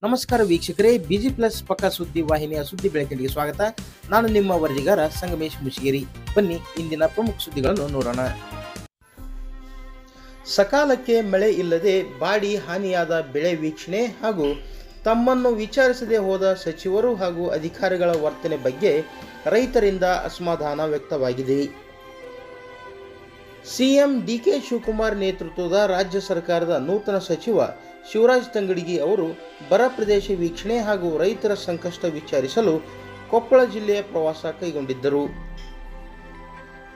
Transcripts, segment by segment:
ನಮಸ್ಕಾರ ವೀಕ್ಷಕರೇ, busy plus ಪಕ್ಕ ಸುದ್ದಿ ವಾಹಿನಿಯ ಸುದ್ದಿ ಬೆಳಕಿಗೆ ಸ್ವಾಗತ. ನಾನು ನಿಮ್ಮ ವರದಿಗಾರ ಸಂಗಮೇಶ್ ಮುಷಿಗೇರಿ. ಬನ್ನಿ ಇಂದಿನ ಪ್ರಮುಖ ಸುದ್ದಿಗಳನ್ನು ನೋಡೋಣ. ಸಕಾಲಕ್ಕೆ ಮಳೆ ಇಲ್ಲದೆ ಬಾಡಿ ಹಾನಿಯಾದ ಬೆಳೆ ವೀಕ್ಷಣೆ ಹಾಗೂ ತಮ್ಮನ್ನು ವಿಚಾರಿಸದೆ ಹೋದ ಸಚಿವರು ಹಾಗೂ ಅಧಿಕಾರಿಗಳ ವರ್ತನೆ ಬಗ್ಗೆ ರೈತರಿಂದ ಅಸಮಾಧಾನ ವ್ಯಕ್ತವಾಗಿದೆ. ಸಿಎಂ ಡಿಕೆ ಶಿವಕುಮಾರ್ ನೇತೃತ್ವದ ರಾಜ್ಯ ಸರ್ಕಾರದ ನೂತನ ಸಚಿವ ಶಿವರಾಜ್ ತಂಗಡಗಿ ಅವರು ಬರ ಪ್ರದೇಶ ವೀಕ್ಷಣೆ ಹಾಗೂ ರೈತರ ಸಂಕಷ್ಟ ವಿಚಾರಿಸಲು ಕೊಪ್ಪಳ ಜಿಲ್ಲೆಯ ಪ್ರವಾಸ ಕೈಗೊಂಡಿದ್ದರು.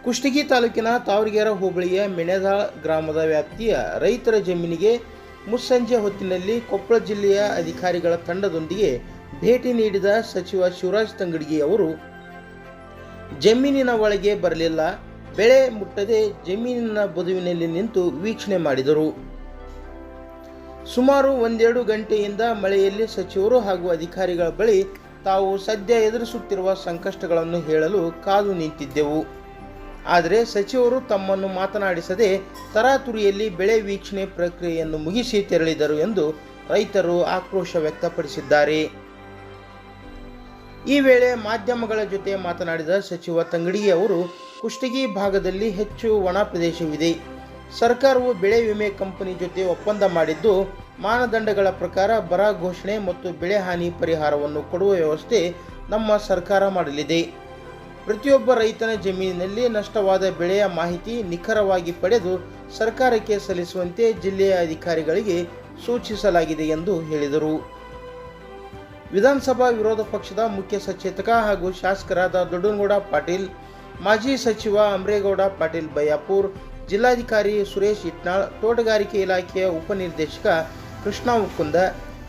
ಕುಷ್ಟಗಿ ತಾಲೂಕಿನ ತಾವರಗೆರೆ ಹೋಬಳಿಯ ಮೆಣೆದಾಳ ಗ್ರಾಮದ ವ್ಯಾಪ್ತಿಯ ರೈತರ ಜಮೀನಿಗೆ ಮುಸ್ಸಂಜೆ ಹೊತ್ತಿನಲ್ಲಿ ಕೊಪ್ಪಳ ಜಿಲ್ಲೆಯ ಅಧಿಕಾರಿಗಳ ತಂಡದೊಂದಿಗೆ ಭೇಟಿ ನೀಡಿದ ಸಚಿವ ಶಿವರಾಜ್ ತಂಗಡಗಿ ಅವರು ಜಮೀನಿನ ಒಳಗೆ ಬರಲಿಲ್ಲ, ಬೆಳೆ ಮುಟ್ಟದೆ ಜಮೀನಿನ ಬದುವಿನಲ್ಲಿ ನಿಂತು ವೀಕ್ಷಣೆ ಮಾಡಿದರು. ಸುಮಾರು 1-2 ಗಂಟೆಯಿಂದ ಮಳೆಯಲ್ಲಿ ಸಚಿವರು ಹಾಗೂ ಅಧಿಕಾರಿಗಳ ಬಳಿ ತಾವು ಸದ್ಯ ಎದುರಿಸುತ್ತಿರುವ ಸಂಕಷ್ಟಗಳನ್ನು ಹೇಳಲು ಕಾದು ನಿಂತಿದ್ದೆವು. ಆದರೆ ಸಚಿವರು ತಮ್ಮನ್ನು ಮಾತನಾಡಿಸದೆ ತರಾತುರಿಯಲ್ಲಿ ಬೆಳೆ ವೀಕ್ಷಣೆ ಪ್ರಕ್ರಿಯೆಯನ್ನು ಮುಗಿಸಿ ತೆರಳಿದರು ಎಂದು ರೈತರು ಆಕ್ರೋಶ ವ್ಯಕ್ತಪಡಿಸಿದ್ದಾರೆ. ಈ ವೇಳೆ ಮಾಧ್ಯಮಗಳ ಜೊತೆ ಮಾತನಾಡಿದ ಸಚಿವ ತಂಗಡಗಿ ಅವರು ಕುಷ್ಟಗಿ ಭಾಗದಲ್ಲಿ ಹೆಚ್ಚು ಒಣ ಪ್ರದೇಶವಿದೆ. ಸರ್ಕಾರವು ಬೆಳೆ ವಿಮೆ ಕಂಪನಿ ಜೊತೆ ಒಪ್ಪಂದ ಮಾಡಿದ್ದು ಮಾನದಂಡಗಳ ಪ್ರಕಾರ ಬರ ಘೋಷಣೆ ಮತ್ತು ಬೆಳೆ ಹಾನಿ ಪರಿಹಾರವನ್ನು ಕೊಡುವ ವ್ಯವಸ್ಥೆ ನಮ್ಮ ಸರ್ಕಾರ ಮಾಡಲಿದೆ. ಪ್ರತಿಯೊಬ್ಬ ರೈತನ ಜಮೀನಿನಲ್ಲಿ ನಷ್ಟವಾದ ಬೆಳೆಯ ಮಾಹಿತಿ ನಿಖರವಾಗಿ ಪಡೆದು ಸರ್ಕಾರಕ್ಕೆ ಸಲ್ಲಿಸುವಂತೆ ಜಿಲ್ಲೆಯ ಅಧಿಕಾರಿಗಳಿಗೆ ಸೂಚಿಸಲಾಗಿದೆ ಎಂದು ಹೇಳಿದರು. ವಿಧಾನಸಭಾ ವಿರೋಧ ಪಕ್ಷದ ಮುಖ್ಯ ಸಚೇತಕ ಹಾಗೂ ಶಾಸಕರಾದ ದೊಡ್ಡನಗೌಡ ಪಾಟೀಲ್, ಮಾಜಿ ಸಚಿವ ಅಮರೇಗೌಡ ಪಾಟೀಲ್ ಬಯ್ಯಾಪುರ್, ಜಿಲ್ಲಾಧಿಕಾರಿ ಸುರೇಶ್ ಇಟ್ನಾಳ್, ತೋಟಗಾರಿಕೆ ಇಲಾಖೆಯ ಉಪನಿರ್ದೇಶಕ ಕೃಷ್ಣ ಮುಕುಂದ,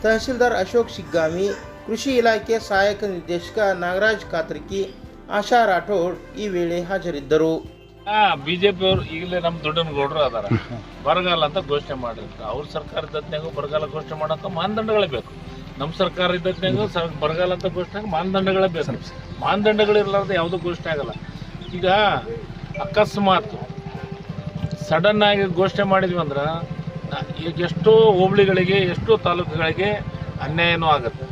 ತಹಸೀಲ್ದಾರ್ ಅಶೋಕ್ ಶಿಗ್ಗಾಮಿ, ಕೃಷಿ ಇಲಾಖೆ ಸಹಾಯಕ ನಿರ್ದೇಶಕ ನಾಗರಾಜ್ ಕಾತ್ರಕಿ, ಆಶಾ ರಾಠೋಡ್ ಈ ವೇಳೆ ಹಾಜರಿದ್ದರು. ಬಿಜೆಪಿ ಅವರು ಈಗಲೇ ನಮ್ಮ ದೊಡ್ಡನಗೌಡರು ಅದಾರ, ಬರಗಾಲ ಅಂತ ಘೋಷಣೆ ಮಾಡಿರ್ತಾರೆ. ಅವ್ರ ಸರ್ಕಾರ ಇದ್ದತ್ನಾಗೂ ಬರಗಾಲ ಘೋಷಣೆ ಮಾಡೋಂಥ ಮಾನದಂಡಗಳೇ ಬೇಕು. ನಮ್ಮ ಸರ್ಕಾರ ಇದ್ದತ್ನಾಗೂ ಬರಗಾಲ ಅಂತ ಘೋಷಣೆ ಮಾನದಂಡಗಳೇ ಬೇಕು. ಮಾನದಂಡಗಳಿರಲಾರ್ದೆ ಯಾವುದೂ ಘೋಷಣೆ ಆಗಲ್ಲ. ಈಗ ಅಕಸ್ಮಾತ್ ಸಡನ್ ಆಗಿ ಘೋಷಣೆ ಮಾಡಿದ್ವಿ ಅಂದ್ರೆ ಈಗ ಎಷ್ಟೋ ಹೋಬಳಿಗಳಿಗೆ, ಎಷ್ಟೋ ತಾಲೂಕುಗಳಿಗೆ ಅನ್ಯಾಯನೂ ಆಗುತ್ತೆ.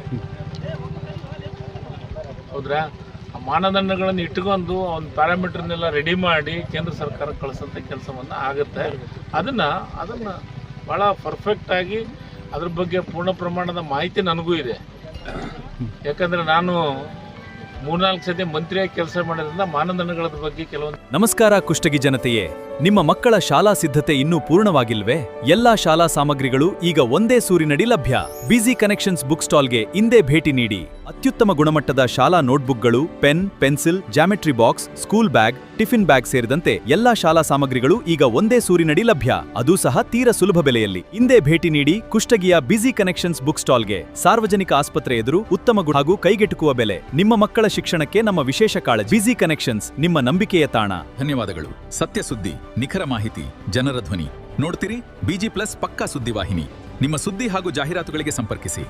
ಹೌದ್ರಾ? ಆ ಮಾನದಂಡಗಳನ್ನು ಇಟ್ಕೊಂಡು ಒಂದು ಪ್ಯಾರಾಮೀಟರ್ನೆಲ್ಲ ರೆಡಿ ಮಾಡಿ ಕೇಂದ್ರ ಸರ್ಕಾರಕ್ಕೆ ಕಳಿಸೋಂಥ ಕೆಲಸವನ್ನು ಆಗುತ್ತೆ. ಅದನ್ನು ಭಾಳ ಪರ್ಫೆಕ್ಟಾಗಿ ಅದ್ರ ಬಗ್ಗೆ ಪೂರ್ಣ ಪ್ರಮಾಣದ ಮಾಹಿತಿ ನನಗೂ ಇದೆ. ಯಾಕಂದರೆ ನಾನು 3-4 ಸತಿ ಮಂತ್ರಿಯಾಗಿ ಕೆಲಸ ಮಾಡೋದ್ರಿಂದ ಮಾನದಂಡಗಳ ಬಗ್ಗೆ ಕೆಲವೊಂದು. ನಮಸ್ಕಾರ ಕುಷ್ಟಗಿ ಜನತೆಯೇ, ನಿಮ್ಮ ಮಕ್ಕಳ ಶಾಲಾ ಸಿದ್ಧತೆ ಇನ್ನೂ ಪೂರ್ಣವಾಗಿಲ್ವೇ? ಎಲ್ಲಾ ಶಾಲಾ ಸಾಮಗ್ರಿಗಳು ಈಗ ಒಂದೇ ಸೂರಿನಡಿ ಲಭ್ಯ. ಬಿಜಿ ಕನೆಕ್ಷನ್ಸ್ ಬುಕ್ ಸ್ಟಾಲ್ಗೆ ಇಂದೇ ಭೇಟಿ ನೀಡಿ. ಅತ್ಯುತ್ತಮ ಗುಣಮಟ್ಟದ ಶಾಲಾ ನೋಟ್ಬುಕ್ಗಳು, pen, pencil, geometry box, school bag, tiffin bag ಸೇರಿದಂತೆ ಎಲ್ಲಾ ಶಾಲಾ ಸಾಮಗ್ರಿಗಳು ಈಗ ಒಂದೇ ಸೂರಿನಡಿ ಲಭ್ಯ, ಅದೂ ಸಹ ತೀರ ಸುಲಭ ಬೆಲೆಯಲ್ಲಿ. ಇಂದೇ ಭೇಟಿ ನೀಡಿ ಕುಷ್ಟಗಿಯ ಬಿಜಿ ಕನೆಕ್ಷನ್ಸ್ ಬುಕ್ ಸ್ಟಾಲ್ಗೆ. ಸಾರ್ವಜನಿಕ ಆಸ್ಪತ್ರೆ ಎದುರು ಉತ್ತಮ ಹಾಗೂ ಕೈಗೆಟುಕುವ ಬೆಲೆ. ನಿಮ್ಮ ಮಕ್ಕಳ ಶಿಕ್ಷಣಕ್ಕೆ ನಮ್ಮ ವಿಶೇಷ ಕಾಳಜಿ. ಬಿಜಿ ಕನೆಕ್ಷನ್ಸ್, ನಿಮ್ಮ ನಂಬಿಕೆಯ ತಾಣ. ಧನ್ಯವಾದಗಳು. ಸತ್ಯ ಸುದ್ದಿ, ನಿಖರ ಮಾಹಿತಿ, ಜನರ ಧ್ವನಿ. ನೋಡ್ತೀರಿ ಬಿಜಿ ಪ್ಲಸ್ ಪಕ್ಕಾ ಸುದ್ದಿವಾಹಿನಿ. ನಿಮ್ಮ ಸುದ್ದಿ ಹಾಗೂ ಜಾಹೀರಾತುಗಳಿಗೆ ಸಂಪರ್ಕಿಸಿ.